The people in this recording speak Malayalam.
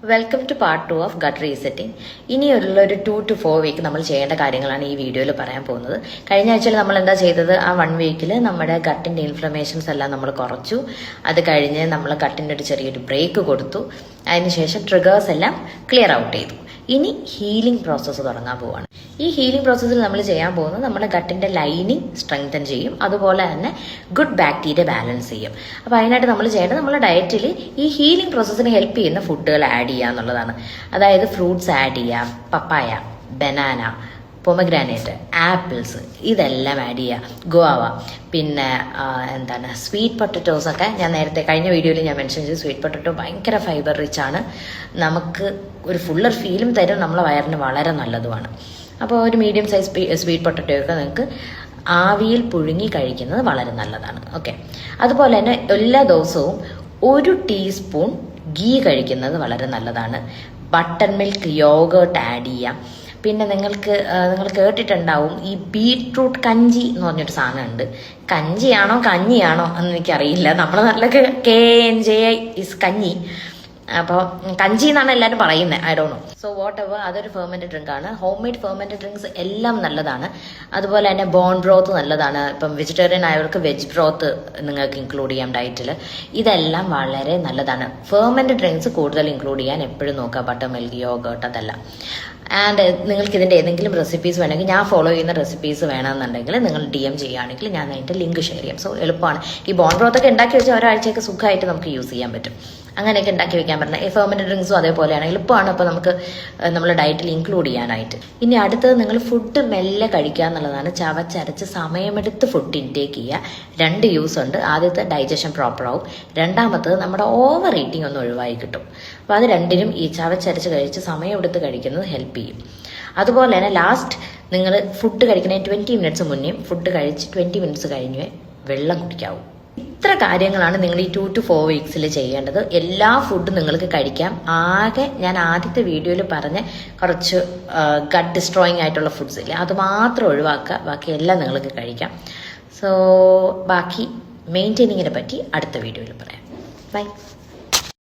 Welcome to part 2 of gut resetting. ഇനിയുള്ള ഒരു 2 to 4 വീക്ക് നമ്മൾ ചെയ്യേണ്ട കാര്യങ്ങളാണ് ഈ വീഡിയോയിൽ പറയാൻ പോകുന്നത്. കഴിഞ്ഞ ആഴ്ചയിൽ നമ്മൾ എന്താ ചെയ്തത്? ആ 1 വീക്കിൽ നമ്മുടെ ഗട്ടിൻ്റെ ഇൻഫ്ലമേഷൻസ് എല്ലാം നമ്മൾ കുറച്ചു. അത് കഴിഞ്ഞ് നമ്മൾ ഗട്ടിൻ്റെ ഒരു ചെറിയൊരു ബ്രേക്ക് കൊടുത്തു. അതിനുശേഷം ട്രിഗേഴ്സ് എല്ലാം ക്ലിയർ ഔട്ട് ചെയ്തു. ഇനി ഹീലിംഗ് പ്രോസസ്സ് തുടങ്ങാൻ പോവാണ്. ഈ ഹീലിംഗ് പ്രോസസ്സിൽ നമ്മൾ ചെയ്യാൻ പോകുന്നത് നമ്മുടെ ഗട്ടിൻ്റെ ലൈനിങ് സ്ട്രെങ്തൻ ചെയ്യും, അതുപോലെ തന്നെ ഗുഡ് ബാക്ടീരിയ ബാലൻസ് ചെയ്യും. അപ്പോൾ അതിനായിട്ട് നമ്മൾ ചെയ്യേണ്ടത് നമ്മുടെ ഡയറ്റിൽ ഈ ഹീലിംഗ് പ്രോസസ്സിന് ഹെൽപ്പ് ചെയ്യുന്ന ഫുഡുകൾ ആഡ് ചെയ്യുക എന്നുള്ളതാണ്. അതായത് ഫ്രൂട്ട്സ് ആഡ് ചെയ്യുക, പപ്പായ, ബനാന, പൊമഗ്രാനേറ്റ്, ആപ്പിൾസ് ഇതെല്ലാം ആഡ് ചെയ്യുക, ഗോവ, പിന്നെ സ്വീറ്റ് പൊട്ടറ്റോസൊക്കെ ഞാൻ നേരത്തെ കഴിഞ്ഞ വീഡിയോയിൽ ഞാൻ മെൻഷൻ ചെയ്തു. സ്വീറ്റ് പൊട്ടറ്റോ ഭയങ്കര ഫൈബർ റിച്ച് ആണ്, നമുക്ക് ഒരു ഫുള്ളർ ഫീലും തരും, നമ്മളെ വയറിന് വളരെ നല്ലതുമാണ്. അപ്പോൾ ഒരു മീഡിയം സൈസ് സ്വീറ്റ് പൊട്ടറ്റോയൊക്കെ നിങ്ങൾക്ക് ആവിയിൽ പുഴുങ്ങി കഴിക്കുന്നത് വളരെ നല്ലതാണ്. ഓക്കെ, അതുപോലെ തന്നെ എല്ലാ ദിവസവും 1 ടീസ്പൂൺ ഗീ കഴിക്കുന്നത് വളരെ നല്ലതാണ്. ബട്ടർ മിൽക്ക്, യോഗേർട്ട് ആഡ് ചെയ്യാം. പിന്നെ നിങ്ങൾ കേട്ടിട്ടുണ്ടാവും ഈ ബീട്രൂട്ട് കഞ്ചി എന്ന് പറഞ്ഞൊരു സാധനമുണ്ട്. കഞ്ചിയാണോ കഞ്ഞിയാണോ എന്ന് എനിക്കറിയില്ല. നമ്മുടെ നാട്ടിലൊക്കെ KNJI ഇസ് കഞ്ഞി. അപ്പോൾ കഞ്ചി എന്നാണ് എല്ലാവരും പറയുന്നത്, I don't know. So what ever, അതൊരു ഫെർമെൻറ്റഡ് ഡ്രിങ്ക് ആണ്. ഹോം മെയ്ഡ് ഫെർമെൻറ്റഡ് ഡ്രിങ്ക്സ് എല്ലാം നല്ലതാണ്. അതുപോലെ തന്നെ ബോൺ ബ്രോത്ത് നല്ലതാണ്. ഇപ്പം വെജിറ്റേറിയൻ ആയവർക്ക് വെജ് ബ്രോത്ത് നിങ്ങൾക്ക് ഇൻക്ലൂഡ് ചെയ്യാം ഡയറ്റിൽ. ഇതെല്ലാം വളരെ നല്ലതാണ്. ഫെർമെൻറ്റഡ് ഡ്രിങ്ക്സ് കൂടുതൽ ഇൻക്ലൂഡ് ചെയ്യാൻ എപ്പോഴും നോക്കുക. ബട്ടർ മിൽക്ക്, യോഗേർട്ട് അതെല്ലാം. ആൻഡ് നിങ്ങൾക്ക് ഇതിൻ്റെ ഏതെങ്കിലും റെസിപ്പീസ് വേണമെങ്കിൽ, ഞാൻ ഫോളോ ചെയ്യുന്ന റെസിപ്പീസ് വേണമെന്നുണ്ടെങ്കിൽ നിങ്ങൾ DM ചെയ്യുകയാണെങ്കിൽ ഞാൻ അതിൻ്റെ ലിങ്ക് ഷെയർ ചെയ്യാം. സോ എളുപ്പമാണ്. ഈ ബോൺ ബ്രോത്തൊക്കെ ഉണ്ടാക്കി വെച്ചാൽ ഒരാഴ്ചയൊക്കെ സുഖമായിട്ട് നമുക്ക് യൂസ് ചെയ്യാൻ പറ്റും. അങ്ങനെയൊക്കെ ഉണ്ടാക്കി വെക്കാൻ പറ്റുന്ന ഈ ഫെർമെൻറ്റഡ് ഡ്രിങ്ക്സും അതേപോലെയാണ്, എളുപ്പമാണ്. അപ്പോൾ നമുക്ക് നമ്മുടെ ഡയറ്റിൽ ഇൻക്ലൂഡ് ചെയ്യാനായിട്ട്. ഇനി അടുത്തത്, നിങ്ങൾ ഫുഡ് മെല്ലെ കഴിക്കുക എന്നുള്ളതാണ്. ചവച്ചരച്ച് സമയമെടുത്ത് ഫുഡ് ഇൻടേക്ക് ചെയ്യുക. 2 യൂസ് ഉണ്ട്. ആദ്യത്തെ ഡൈജഷൻ പ്രോപ്പർ ആവും, രണ്ടാമത്തത് നമ്മുടെ ഓവർ ഈറ്റിംഗ് ഒന്ന് ഒഴിവായി കിട്ടും. അപ്പോൾ അത് രണ്ടിനും ഈ ചവച്ചരച്ച് കഴിച്ച് സമയമെടുത്ത് കഴിക്കുന്നത് ഹെൽപ്പ് ചെയ്യും. അതുപോലെ തന്നെ ലാസ്റ്റ്, നിങ്ങൾ ഫുഡ് കഴിക്കുന്നതിന് 20 മിനിറ്റ്സ് മുന്നേ ഫുഡ് കഴിച്ച് 20 മിനിറ്റ്സ് കഴിഞ്ഞ് വെള്ളം കുടിക്കാവൂ. ഇത്ര കാര്യങ്ങളാണ് നിങ്ങൾ ഈ 2 to 4 വീക്സിൽ ചെയ്യേണ്ടത്. എല്ലാ ഫുഡും നിങ്ങൾക്ക് കഴിക്കാം. ആകെ ഞാൻ ആദ്യത്തെ വീഡിയോയിൽ പറഞ്ഞ കുറച്ച് ഗട്ട് ഡിസ്ട്രോയിങ് ആയിട്ടുള്ള ഫുഡ്സ് ഇല്ലേ, അത് മാത്രം ഒഴിവാക്കുക. ബാക്കി എല്ലാം നിങ്ങൾക്ക് കഴിക്കാം. സോ ബാക്കി മെയിൻറ്റെയിനിങ്ങിനെ പറ്റി അടുത്ത വീഡിയോയിൽ പറയാം. ബൈ.